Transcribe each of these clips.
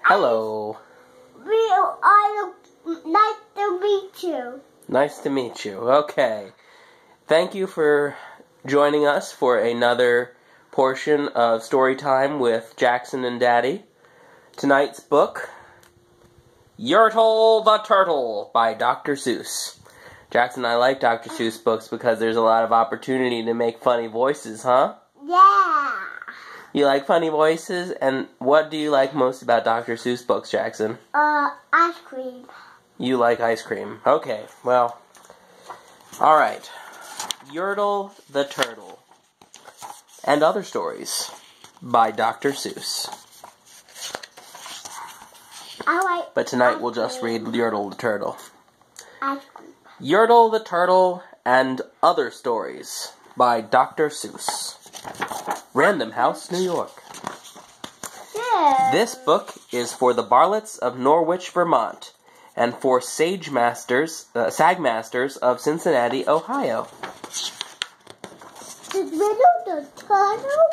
Hello. Nice to meet you. Nice to meet you. Okay. Thank you for joining us for another portion of story time with Jackson and Daddy. Tonight's book, Yertle the Turtle by Dr. Seuss. Jackson, I like Dr. Seuss books because there's a lot of opportunity to make funny voices, huh? Yeah. You like funny voices? And what do you like most about Dr. Seuss books, Jackson? Ice cream. You like ice cream. Okay, well, alright. Yertle the Turtle and Other Stories by Dr. Seuss. But tonight we'll just read Yertle the Turtle. Ice cream. Yertle the Turtle and Other Stories by Dr. Seuss. Random House, New York. Yeah. This book is for the Bartletts of Norwich, Vermont, and for sagmasters of Cincinnati, Ohio. The Yertle the Turtle?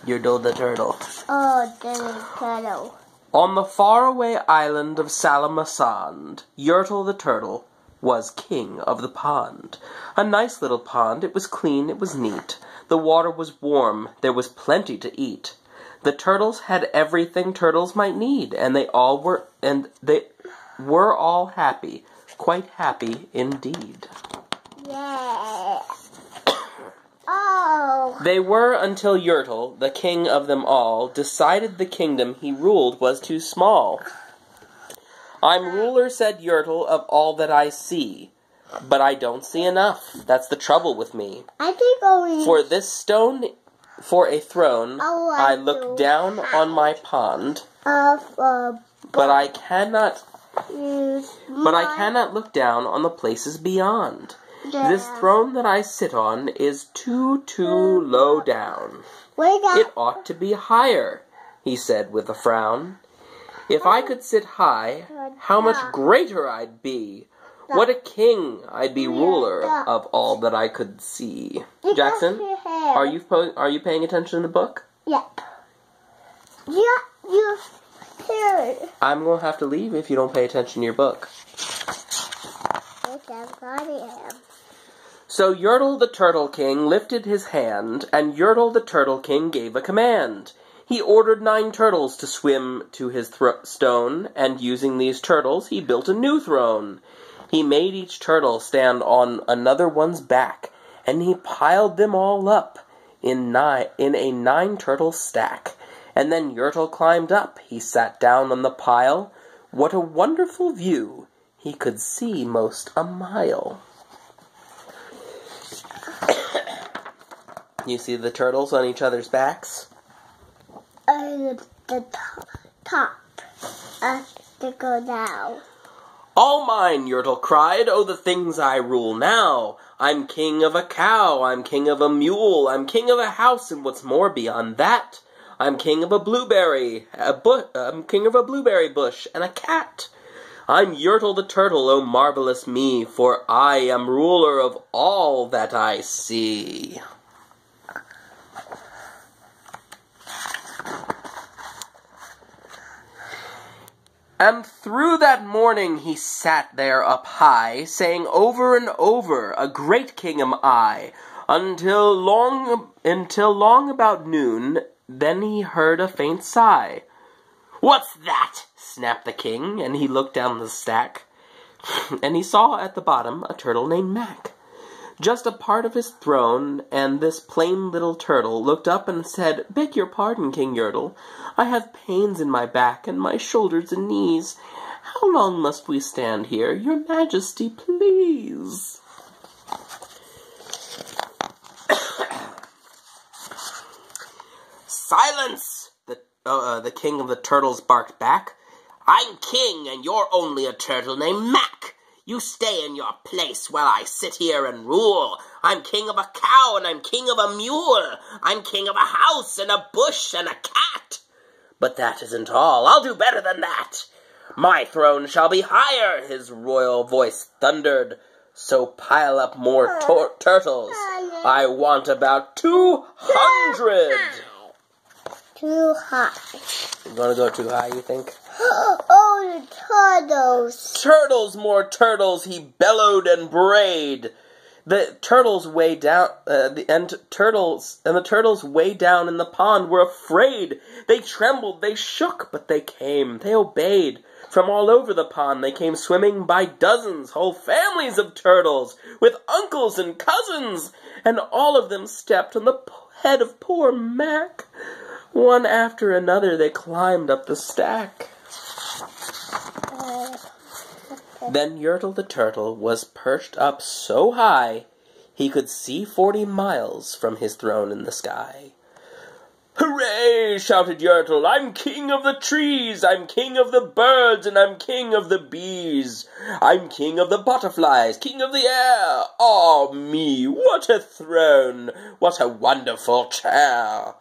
Yertle the Turtle. Oh, the turtle. On the faraway island of Salamasand, Yertle the Turtle was king of the pond. A nice little pond. It was clean, it was neat. The water was warm, there was plenty to eat. The turtles had everything turtles might need, and they were all happy, quite happy indeed. Yeah. Oh. They were until Yertle, the king of them all, decided the kingdom he ruled was too small. I'm ruler, said Yertle, of all that I see. But I don't see enough. That's the trouble with me. I think only... For this stone, for a throne, I look down on my pond. But I cannot look down on the places beyond. This throne that I sit on is too low down. It ought to be higher, he said with a frown. If I could sit high, how much greater I'd be. What a king I'd be, ruler of all that I could see. Jackson, are you paying attention to the book? Yep. Yeah, you heard. I'm going to have to leave if you don't pay attention to your book. So Yertle the Turtle King lifted his hand, and Yertle the Turtle King gave a command. He ordered 9 turtles to swim to his stone, and using these turtles, he built a new throne. He made each turtle stand on another one's back, and he piled them all up in a 9-turtle stack. And then Yertle climbed up. He sat down on the pile. What a wonderful view! He could see most a mile. You see the turtles on each other's backs? The top. To go down. All mine, Yertle cried. Oh, the things I rule now. I'm king of a cow, I'm king of a mule, I'm king of a house, and what's more beyond that, I'm king of a blueberry, I'm king of a blueberry bush, and a cat. I'm Yertle the Turtle, oh marvelous me, for I am ruler of all that I see. And through that morning he sat there up high, saying over and over, a great king am I, until long about noon, then he heard a faint sigh. What's that? Snapped the king, and he looked down the stack, and he saw at the bottom a turtle named Mac. Just a part of his throne, and this plain little turtle looked up and said, Beg your pardon, King Yertle, I have pains in my back and my shoulders and knees. How long must we stand here? Your Majesty, please. Silence! The king of the turtles barked back. I'm king, and you're only a turtle named Mac. You stay in your place while I sit here and rule. I'm king of a cow, and I'm king of a mule. I'm king of a house, and a bush, and a cat. But that isn't all. I'll do better than that. My throne shall be higher, his royal voice thundered. So pile up more turtles. I want about 200. too high. You're gonna go too high, you think? Oh, the turtles. Turtles, more turtles, he bellowed and brayed. The turtles way down, the turtles way down in the pond were afraid. They trembled, they shook, but they came, they obeyed. From all over the pond they came swimming by dozens, whole families of turtles, with uncles and cousins, and all of them stepped on the head of poor Mac. One after another they climbed up the stack. Then Yertle the Turtle was perched up so high he could see 40 miles from his throne in the sky. "Hooray!" shouted Yertle. "I'm king of the trees, I'm king of the birds, and I'm king of the bees. I'm king of the butterflies, king of the air. Ah, me, what a throne, what a wonderful chair.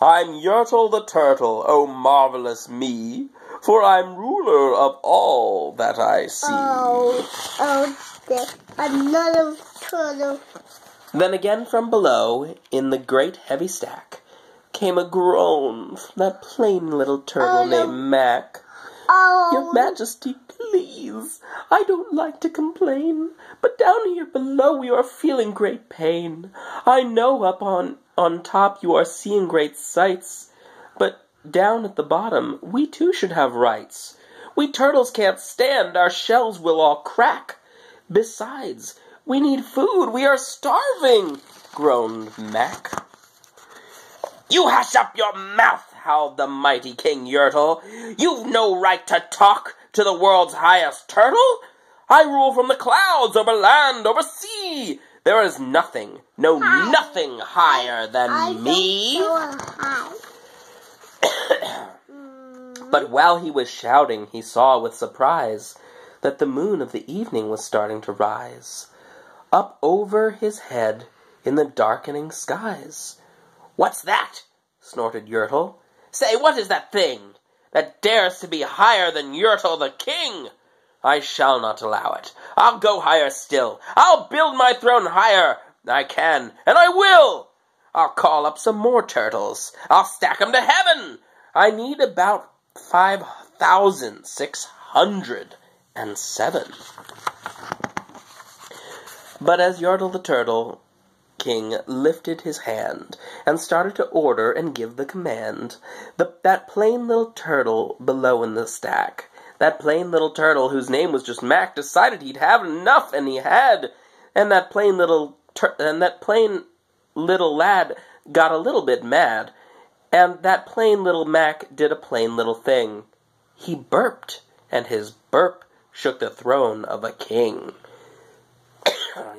I'm Yertle the Turtle, oh marvelous me, for I'm ruler of all that I see." There's another turtle. Then again from below, in the great heavy stack, came a groan from that plain little turtle named Mac. "Your Majesty, please, I don't like to complain, but down here below we are feeling great pain. I know up on top you are seeing great sights, but down at the bottom we too should have rights. We turtles can't stand, our shells will all crack. Besides, we need food, we are starving," groaned Mac. "You hush up your mouth," howled the mighty King Yertle. "You've no right to talk to the world's highest turtle. I rule from the clouds, over land, over sea. There is nothing, no nothing higher than me." But while he was shouting, he saw with surprise that the moon of the evening was starting to rise up over his head in the darkening skies. "What's that?" snorted Yertle. "Say, what is that thing that dares to be higher than Yertle the King? I shall not allow it. I'll go higher still. I'll build my throne higher. I can, and I will. I'll call up some more turtles. I'll stack 'em to heaven. I need about 5,607. But as Yertle the Turtle King lifted his hand and started to order and give the command, that plain little turtle below in the stack, that plain little turtle whose name was just Mac, decided he'd have enough, and he had. And that plain little lad got a little bit mad, and that plain little Mac did a plain little thing. He burped, and his burp shook the throne of a king.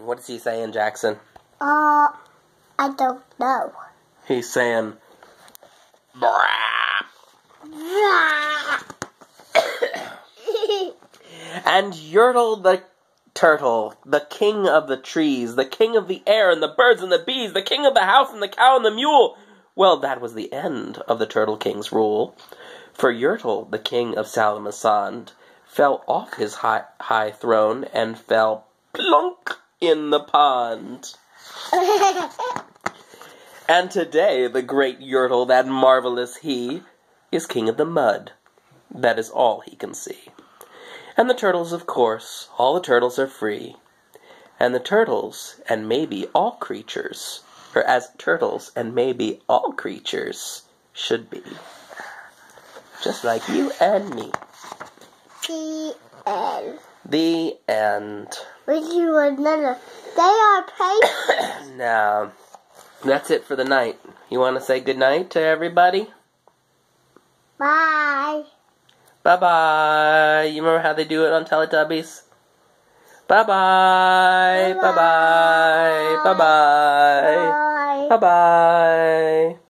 What is he saying, Jaxon? I don't know. He's saying, "Brah." And Yertle the Turtle, the king of the trees, the king of the air and the birds and the bees, the king of the house and the cow and the mule. Well, that was the end of the Turtle King's rule. For Yertle, the king of Salamasand, fell off his high throne and fell plunk in the pond. And today, the great Yertle, that marvelous he, is king of the mud. That is all he can see. And the turtles, of course, all the turtles are free. And the turtles, and maybe all creatures, or as turtles, and maybe all creatures, should be. Just like you and me. The end. The end. Would you another? They are paid. Now, that's it for the night. You want to say goodnight to everybody? Bye. Bye-bye. You remember how they do it on Teletubbies? Bye-bye. Bye-bye. Bye-bye. Bye. Bye-bye.